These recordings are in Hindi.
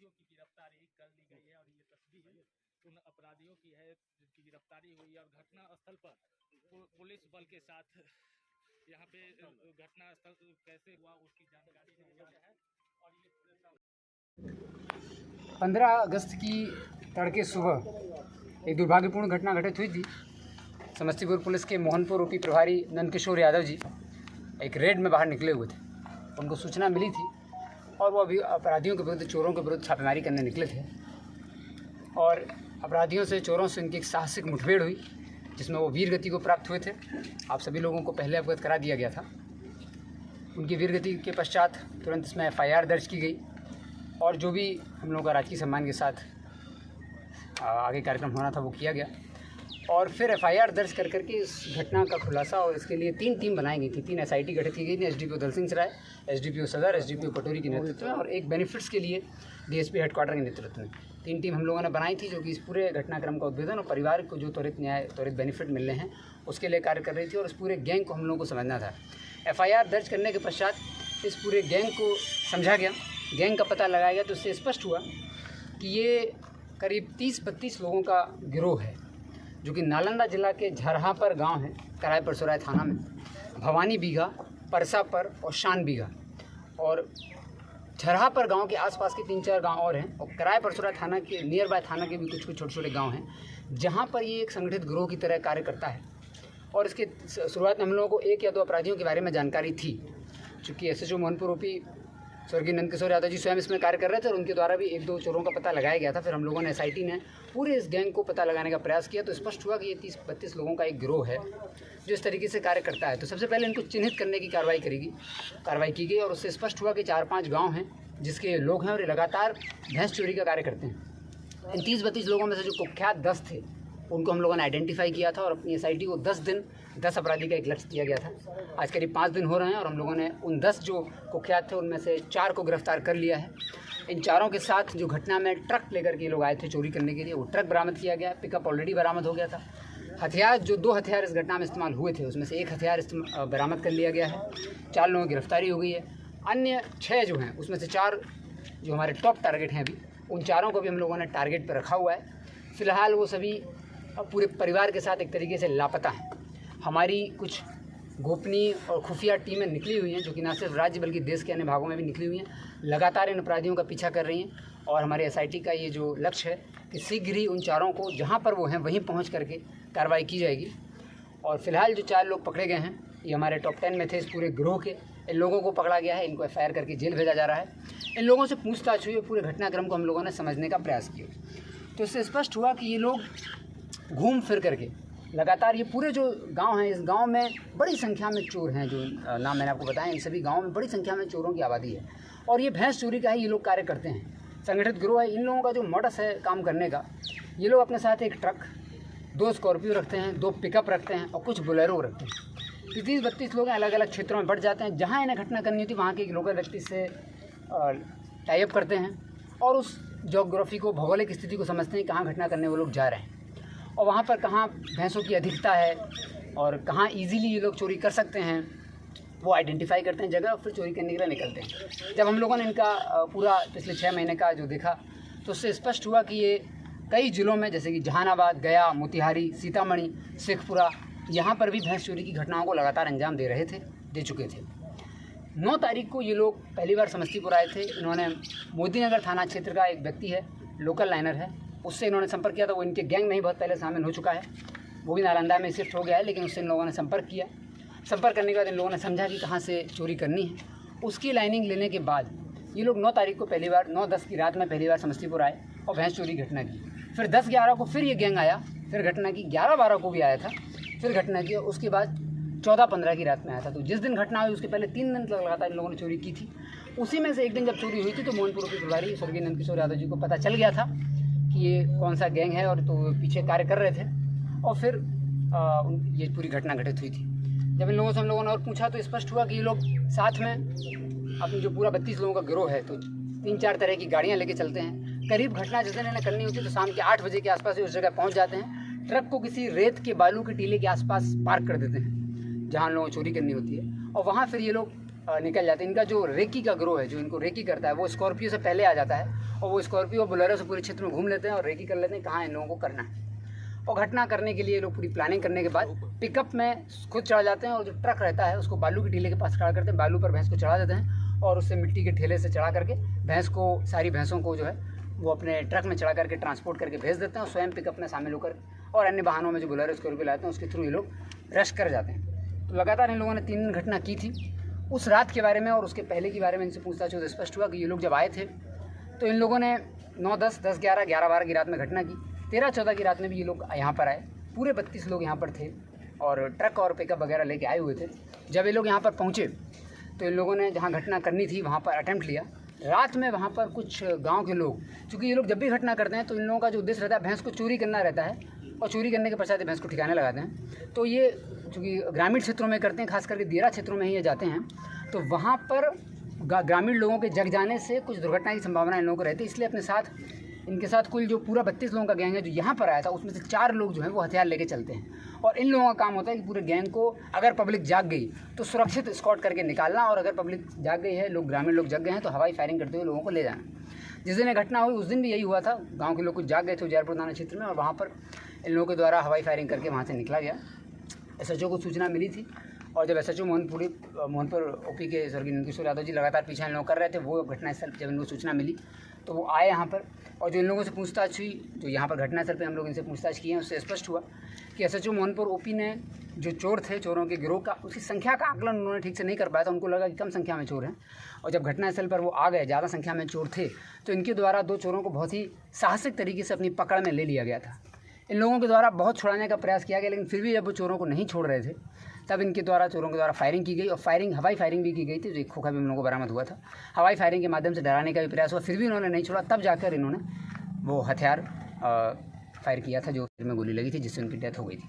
अपराधियों की गिरफ्तारी कर ली गई है और ये तस्वीर उन अपराधियों की है जिनकी गिरफ्तारी हुई और घटना स्थल पर पुलिस बल के साथ यहाँ पे घटना स्थल कैसे हुआ उसकी जानकारी दिया है। और ये 15 अगस्त की तड़के सुबह एक दुर्भाग्यपूर्ण घटना घटित हुई थी। समस्तीपुर पुलिस के मोहनपुर ओपी प्रभारी नंदकिशोर यादव जी एक रेड में बाहर निकले हुए थे। उनको सूचना मिली थी और वो अभी अपराधियों के विरुद्ध, चोरों के विरुद्ध छापेमारी करने निकले थे और अपराधियों से, चोरों से उनकी एक साहसिक मुठभेड़ हुई जिसमें वो वीर गति को प्राप्त हुए थे। आप सभी लोगों को पहले अवगत करा दिया गया था। उनकी वीर गति के पश्चात तुरंत इसमें FIR दर्ज की गई और जो भी हम लोगों का राजकीय सम्मान के साथ आगे कार्यक्रम होना था वो किया गया। और फिर FIR दर्ज कर करके इस घटना का खुलासा और इसके लिए 3 टीम बनाई गई थी। 3 SIT गठित की गई थी, SDPO दल सिंह सराय, SDPO सदर, SDPO कटोरी के नेतृत्व में और एक बेनिफिट्स के लिए DSP हेडक्वार्टर के नेतृत्व में 3 टीम हम लोगों ने बनाई थी, जो कि इस पूरे घटनाक्रम का उद्भेदन और परिवार को जो त्वरित न्याय, त्वरित बेनिफिट मिलने हैं उसके लिए कार्य कर रही थी। और इस पूरे गैंग को हम लोगों को समझना था। FIR दर्ज करने के पश्चात इस पूरे गैंग को समझा गया, गैंग का पता लगाया गया, तो इससे स्पष्ट हुआ कि ये करीब 30-32 लोगों का गिरोह है, जो कि नालंदा जिला के झरहापर गांव है, कराय परसुराय थाना में, भवानी बीघा, परसापर और शान बीघा और झरहापर गांव के आसपास के 3-4 गांव और हैं और कराय परसुराय थाना के नियर बाय थाना के भी कुछ छोटे छोटे गांव हैं, जहां पर ये एक संगठित गिरोह की तरह कार्य करता है। और इसके शुरुआत में हम लोगों को 1 या 2 अपराधियों के बारे में जानकारी थी, चूँकि SHO मोहनपुर ओपी स्वर्गीय नंदकिशोर यादव जी स्वयं इसमें कार्य कर रहे थे और उनके द्वारा भी 1-2 चोरों का पता लगाया गया था। फिर हम लोगों ने, SIT ने पूरे इस गैंग को पता लगाने का प्रयास किया, तो स्पष्ट हुआ कि ये 30-32 लोगों का एक गिरोह है जो इस तरीके से कार्य करता है। तो सबसे पहले इनको चिन्हित करने की कार्रवाई की गई और उससे स्पष्ट हुआ कि 4-5 गाँव हैं जिसके लोग हैं और ये लगातार भैंस चोरी का कार्य करते हैं। इन 30-32 लोगों में से जो कुख्यात 10 थे उनको हम लोगों ने आइडेंटिफाई किया था और अपनी SIT को 10 दिन 10 अपराधी का एक लक्ष्य दिया गया था। आज करीब 5 दिन हो रहे हैं और हम लोगों ने उन 10 जो कुख्यात थे उनमें से 4 को गिरफ्तार कर लिया है। इन चारों के साथ जो घटना में ट्रक लेकर के लोग आए थे चोरी करने के लिए, वो ट्रक बरामद किया गया, पिकअप ऑलरेडी बरामद हो गया था। हथियार, जो 2 हथियार इस घटना में इस्तेमाल हुए थे उसमें से 1 हथियार बरामद कर लिया गया है। 4 लोगों की गिरफ्तारी हो गई है। अन्य 6 जो हैं उसमें से 4 जो हमारे टॉप टारगेट हैं, अभी उन चारों को भी हम लोगों ने टारगेट पर रखा हुआ है। फ़िलहाल वो सभी पूरे परिवार के साथ एक तरीके से लापता हैं। हमारी कुछ गोपनीय और खुफिया टीमें निकली हुई हैं, जो कि न सिर्फ राज्य बल्कि देश के अन्य भागों में भी निकली हुई हैं, लगातार इन अपराधियों का पीछा कर रही हैं। और हमारे SIT का ये जो लक्ष्य है कि शीघ्र ही उन चारों को जहाँ पर वो हैं वहीं पहुँच करके कार्रवाई की जाएगी। और फिलहाल जो 4 लोग पकड़े गए हैं ये हमारे टॉप 10 में थे इस पूरे गिरोह के। इन लोगों को पकड़ा गया है, इनको FIR करके जेल भेजा जा रहा है। इन लोगों से पूछताछ हुई, पूरे घटनाक्रम को हम लोगों ने समझने का प्रयास किया, तो इससे स्पष्ट हुआ कि ये लोग घूम फिर करके लगातार, ये पूरे जो गांव हैं, इस गांव में बड़ी संख्या में चोर हैं, जो नाम मैंने आपको बताया, इन सभी गांवों में बड़ी संख्या में चोरों की आबादी है और ये भैंस चोरी का ही ये लोग कार्य करते हैं। संगठित गिरोह है। इन लोगों का जो मॉडस है काम करने का, ये लोग अपने साथ 1 ट्रक, 2 स्कॉर्पियो रखते हैं, 2 पिकअप रखते हैं और कुछ बोलेरो रखते हैं। 30-32 लोग अलग अलग क्षेत्रों में बढ़ जाते हैं, जहाँ इन्हें घटना करनी होती है वहाँ के एक लोकल व्यक्ति से टाई अप करते हैं और उस जोग्राफी को, भौगोलिक स्थिति को समझते हैं कहाँ घटना करने वो लोग जा रहे हैं और वहाँ पर कहाँ भैंसों की अधिकता है और कहाँ इजीली ये लोग चोरी कर सकते हैं, वो आइडेंटिफाई करते हैं जगह और फिर चोरी करने के लिए निकलते हैं। जब हम लोगों ने इनका पूरा पिछले 6 महीने का जो देखा, तो उससे स्पष्ट हुआ कि ये कई ज़िलों में, जैसे कि जहानाबाद, गया, मोतिहारी, सीतामढ़ी, शेखपुरा, यहाँ पर भी भैंस चोरी की घटनाओं को लगातार अंजाम दे चुके थे। 9 तारीख को ये लोग पहली बार समस्तीपुर आए थे। इन्होंने मोदीनगर थाना क्षेत्र का एक व्यक्ति है, लोकल लाइनर है, उससे इन्होंने संपर्क किया था। वो इनके गैंग में ही बहुत पहले शामिल हो चुका है, वो भी नालंदा में शिफ्ट हो गया है, लेकिन उससे इन लोगों ने संपर्क किया। संपर्क करने के बाद इन लोगों ने समझा कि कहाँ से चोरी करनी है। उसकी लाइनिंग लेने के बाद ये लोग 9 तारीख को पहली बार, 9-10 की रात में पहली बार समस्तीपुर आए और भैंस चोरी घटना की। फिर 10-11 को फिर ये गैंग आया, फिर घटना की। 11-12 को भी आया था, फिर घटना की। उसके बाद 14-15 की रात में आया था। तो जिस दिन घटना हुई उसके पहले 3 दिन लगातार इन लोगों ने चोरी की थी। उसी में से एक दिन जब चोरी हुई थी तो मोहनपुर के प्रभारी स्वर्गीय नंदकिशोर यादव जी को पता चल गया था कि ये कौन सा गैंग है और तो पीछे कार्य कर रहे थे और फिर ये पूरी घटना घटित हुई थी। जब इन लोगों से हम लोगों ने और पूछा तो स्पष्ट हुआ कि ये लोग साथ में अपनी जो पूरा 32 लोगों का गिरोह है तो 3-4 तरह की गाड़ियाँ लेके चलते हैं। करीब घटना जिस दिन इन्हें करनी होती है तो शाम के 8 बजे के आसपास उस जगह पहुँच जाते हैं। ट्रक को किसी रेत के बालू के टीले के आसपास पार्क कर देते हैं जहाँ लोगों को चोरी करनी होती है और वहाँ फिर ये लोग निकल जाते हैं। इनका जो रेकी का ग्रोह है, जो इनको रेकी करता है, वो स्कॉर्पियो से पहले आ जाता है और वो स्कॉर्पियो और बोलेरो से पूरे क्षेत्र में घूम लेते हैं और रेकी कर लेते हैं कहाँ इन लोगों को करना है। और घटना करने के लिए ये लोग पूरी प्लानिंग करने के बाद पिकअप में खुद चढ़ा जाते हैं और जो ट्रक रहता है उसको बालू की टीले के पास खड़ा करते हैं, बालू पर भैंस को चढ़ा देते हैं और उससे मिट्टी के ठेले से चढ़ा करके भैंस को, सारी भैंसों को जो है वो अपने ट्रक में चढ़ा करके ट्रांसपोर्ट करके भेज देते हैं और स्वयं पिकअप में शामिल होकर और अन्य वाहनों में जो बोलेरो स्कॉर्पियो लाते हैं उसके थ्रू ये लोग रश कर जाते हैं। तो लगातार इन लोगों ने 3 दिन घटना की थी। उस रात के बारे में और उसके पहले के बारे में इनसे पूछताछ तो स्पष्ट हुआ कि ये लोग जब आए थे तो इन लोगों ने 9, 10, 10, 11, 11, 12 की रात में घटना की। 13, 14 की रात में भी ये लोग यहाँ पर आए। पूरे 32 लोग यहाँ पर थे और ट्रक और पिकअप वगैरह लेके आए हुए थे। जब ये लोग यहाँ पर पहुँचे तो इन लोगों ने जहाँ घटना करनी थी वहाँ पर अटेम्प्ट लिया। रात में वहाँ पर कुछ गांव के लोग, चूँकि ये लोग जब भी घटना करते हैं तो इन लोगों का जो उद्देश्य रहता है भैंस को चोरी करना रहता है और चोरी करने के पश्चात भैंस को ठिकाने लगाते हैं। तो ये चूँकि ग्रामीण क्षेत्रों में करते हैं, खास करके दियारा क्षेत्रों में ही ये जाते हैं, तो वहाँ पर ग्रामीण लोगों के जग जाने से कुछ दुर्घटना की संभावना इन लोगों को रहती है। इसलिए अपने साथ, इनके साथ कुल जो पूरा 32 लोगों का गैंग है जो यहाँ पर आया था उसमें से 4 लोग जो हैं वो हथियार लेके चलते हैं और इन लोगों का काम होता है कि पूरे गैंग को, अगर पब्लिक जाग गई तो सुरक्षित स्कॉट करके निकालना और अगर पब्लिक जाग गई है, लोग ग्रामीण लोग जग गए हैं तो हवाई फायरिंग करते हुए लोगों को ले जाना। जिस दिन ये घटना हुई उस दिन भी यही हुआ था। गाँव के लोग कुछ जाग गए थे उजियारपुर थाना क्षेत्र में और वहाँ पर इन लोगों के द्वारा हवाई फायरिंग करके वहाँ से निकला गया। SHO को सूचना मिली थी और जब SHO मोहनपुर OP के स्वर्गीय नंदकिशोर यादव जी लगातार पीछा इन लोग कर रहे थे, वो घटनास्थल जब इनको सूचना मिली तो वो आए यहाँ पर और जो इन लोगों से पूछताछ हुई, जो यहाँ पर घटनास्थल पे हम लोग इनसे पूछताछ किए हैं, उससे स्पष्ट हुआ कि SHO मोहनपुर OP ने जो चोर थे, चोरों के गिरोह का, उसकी संख्या का आकलन उन्होंने ठीक से नहीं कर पाया था। उनको लगा कि कम संख्या में चोर हैं और जब घटनास्थल पर वो आ गए, ज़्यादा संख्या में चोर थे, तो इनके द्वारा 2 चोरों को बहुत ही साहसिक तरीके से अपनी पकड़ में ले लिया गया था। इन लोगों के द्वारा बहुत छुड़ाने का प्रयास किया गया, लेकिन फिर भी जब वो चोरों को नहीं छोड़ रहे थे तब इनके द्वारा, चोरों के द्वारा फायरिंग की गई और हवाई फायरिंग भी की गई थी। जो एक खोखा भी हम लोगों को बरामद हुआ था। हवाई फायरिंग के माध्यम से डराने का भी प्रयास हुआ, फिर भी उन्होंने नहीं छोड़ा। तब जाकर इन्होंने वो हथियार फायर किया था जो सिर में गोली लगी थी, जिससे उनकी डेथ हो गई थी।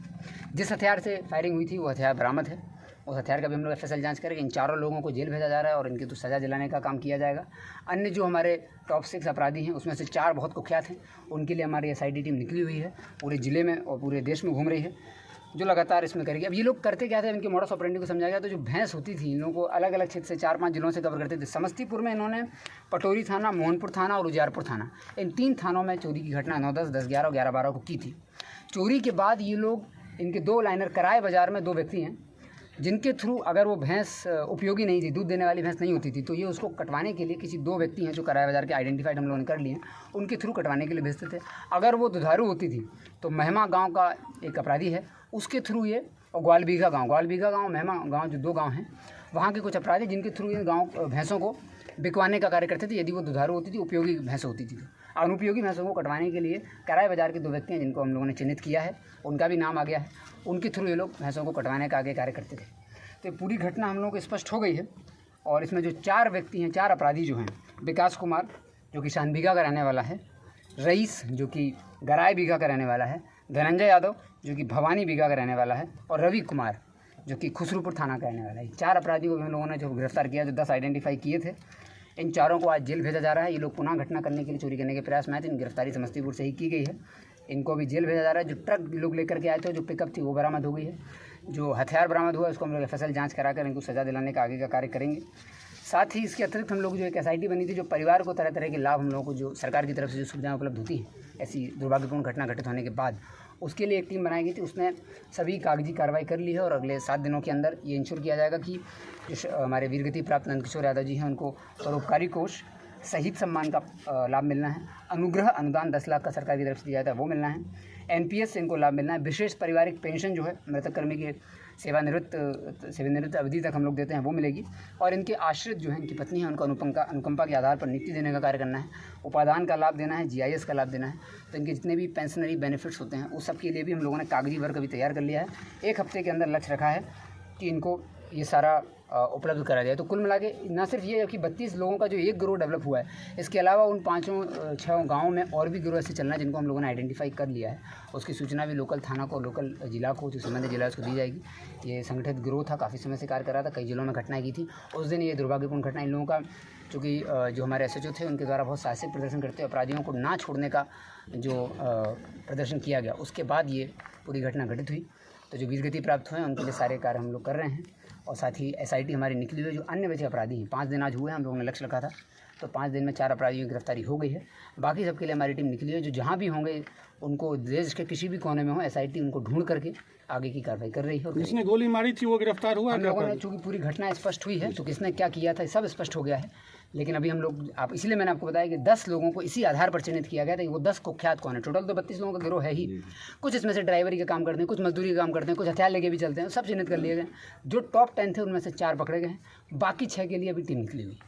जिस हथियार से फायरिंग हुई थी वो हथियार बरामद है। उस हथियार का भी हम लोग FSL जाँच करेंगे। इन 4 लोगों को जेल भेजा जा रहा है और इनकी तो सज़ा दिलाने का काम किया जाएगा। अन्य जो हमारे टॉप 6 अपराधी हैं उसमें से 4 बहुत कुख्यात हैं, उनके लिए हमारी SIT टीम निकली हुई है, पूरे ज़िले में और पूरे देश में घूम रही है, जो लगातार इसमें करेगी। अब ये लोग करते क्या थे, इनके मॉडस ऑपरेंडी को समझाया गया। तो जो भैंस होती थी इन लोगों को अलग अलग क्षेत्र से 4-5 जिलों से कवर करते थे। समस्तीपुर में इन्होंने पटोरी थाना, मोहनपुर थाना और उजियारपुर थाना, इन 3 थानों में चोरी की घटना 9, 10, 10, 11 और 11, 12 को की थी। चोरी के बाद ये लोग, इनके 2 लाइनर कराए बाज़ार में 2 व्यक्ति हैं जिनके थ्रू, अगर वो भैंस उपयोगी नहीं थी, दूध देने वाली भैंस नहीं होती थी, तो ये उसको कटवाने के लिए किसी 2 व्यक्ति हैं जो कराया बाज़ार के आइडेंटिफाइड हम लोगों ने कर लिए हैं, उनके थ्रू कटवाने के लिए भेजते थे। अगर वो दुधारू होती थी तो महिमा गांव का एक अपराधी है, उसके थ्रू ये, और ग्वालबीघा गांव, महिमा गांव, जो 2 गांव हैं, वहाँ के कुछ अपराधी जिनके थ्रू ये गाँव भैंसों को बिकवाने का कार्य करते थे। यदि वो दुधारू होती थी, उपयोगी भैंस होती थी, अनुपयोगी भैंसों को कटवाने के लिए कराए बाज़ार के 2 व्यक्ति हैं जिनको हम लोगों ने चिन्हित किया है, उनका भी नाम आ गया है। उनके थ्रू ये लोग भैंसों को कटवाने का आगे कार्य करते थे। तो पूरी घटना हम लोगों को स्पष्ट हो गई है और इसमें जो 4 व्यक्ति हैं, 4 अपराधी जो हैं, विकास कुमार जो कि शानबीघा का रहने वाला है, रईस जो कि गराय बीघा का रहने वाला है, धनंजय यादव जो कि भवानी बीघा का रहने वाला है और रवि कुमार जो कि खुसरूपुर थाना का रहने वाला है। 4 अपराधियों को हम लोगों ने जो गिरफ्तार किया, जो 10 आइडेंटिफाई किए थे, इन 4 को आज जेल भेजा जा रहा है। ये लोग पुनः घटना करने के लिए, चोरी करने के प्रयास में आए थे। इन गिरफ्तारी समस्तीपुर से ही की गई है। इनको भी जेल भेजा जा रहा है। जो ट्रक लोग लेकर के आए थे, जो पिकअप थी, वो बरामद हो गई है। जो हथियार बरामद हुआ उसको हम लोग FSL जाँच कराकर इनको सज़ा दिलाने का आगे का कार्य करेंगे। साथ ही इसके अतिरिक्त हम लोग जो एक SIT बनी थी, जो परिवार को तरह तरह के लाभ हम लोगों को जो सरकार की तरफ से जो सुविधाएं उपलब्ध होती हैं ऐसी दुर्भाग्यपूर्ण घटना घटित होने के बाद, उसके लिए एक टीम बनाई गई थी। उसने सभी कागजी कार्रवाई कर ली है और अगले 7 दिनों के अंदर ये इंश्योर किया जाएगा कि जो हमारे वीरगति प्राप्त नंदकिशोर यादव जी हैं उनको परोपकारी कोष शहीद सम्मान का लाभ मिलना है। अनुग्रह अनुदान 10 लाख का सरकार की तरफ से दिया जाता है, वो मिलना है। NPS से इनको लाभ मिलना है। विशेष पारिवारिक पेंशन जो है मृतक कर्मी के सेवानिवृत्त अवधि तक हम लोग देते हैं, वो मिलेगी। और इनके आश्रित जो हैं, इनकी पत्नी है, उनको अनुकंपा के आधार पर नियुक्ति देने का कार्य करना है। उपादान का लाभ देना है, GIS का लाभ देना है। तो इनके जितने भी पेंशनरी बेनिफिट्स होते हैं उस सब के लिए भी हम लोगों ने कागजी वर्क अभी तैयार कर लिया है। 1 हफ्ते के अंदर लक्ष्य रखा है कि इनको ये सारा उपलब्ध करा जाए। तो कुल मिला के न सिर्फ ये है कि 32 लोगों का जो एक गिरोह डेवलप हुआ है, इसके अलावा उन 5-6 गाँव में और भी गिरोह ऐसे चलना है जिनको हम लोगों ने आइडेंटिफाई कर लिया है। उसकी सूचना भी लोकल थाना को, लोकल जिला को, जो संबंधित जिला उसको दी जाएगी। ये संगठित गिरोह था, काफ़ी समय से कार्य कर रहा था, कई जिलों में घटनाएं की थी। उस दिन ये दुर्भाग्यपूर्ण घटना इन लोगों का, चूँकि जो हमारे SHO थे उनके द्वारा बहुत साहसिक प्रदर्शन करते हुए अपराधियों को ना छोड़ने का जो प्रदर्शन किया गया, उसके बाद ये पूरी घटना घटित हुई। तो जो वीरगति प्राप्त हुए हैं उनके लिए सारे कार्य हम लोग कर रहे हैं और साथ ही SIT हमारी निकली हुई है। जो अन्य बचे अपराधी हैं, 5 दिन आज हुए हैं, हम लोगों ने लक्ष्य रखा था, तो 5 दिन में 4 अपराधियों की गिरफ्तारी हो गई है। बाकी सबके लिए हमारी टीम निकली है। जो जहाँ भी होंगे उनको देश के किसी भी कोने में हो, SIT उनको ढूंढ करके आगे की कार्रवाई कर रही है। जिसने गोली मारी थी वो गिरफ्तार हुआ? हम लोगों ने चूँकि पूरी घटना स्पष्ट हुई है तो किसने क्या किया था सब स्पष्ट हो गया है, लेकिन अभी हम लोग इसलिए मैंने आपको बताया कि 10 लोगों को इसी आधार पर चिन्हित किया गया था कि वो 10 कुख्यात कौन है। टोटल तो 32 लोगों का गिरोह है ही। कुछ इसमें से ड्राइवरी का काम करते हैं, कुछ मजदूरी का काम करते हैं, कुछ हथियार लेके भी चलते हैं, सब चिन्हित कर लिए गए। जो टॉप 10 थे उनमें से 4 पकड़े गए हैं, बाकी 6 के लिए अभी टीम निकली हुई।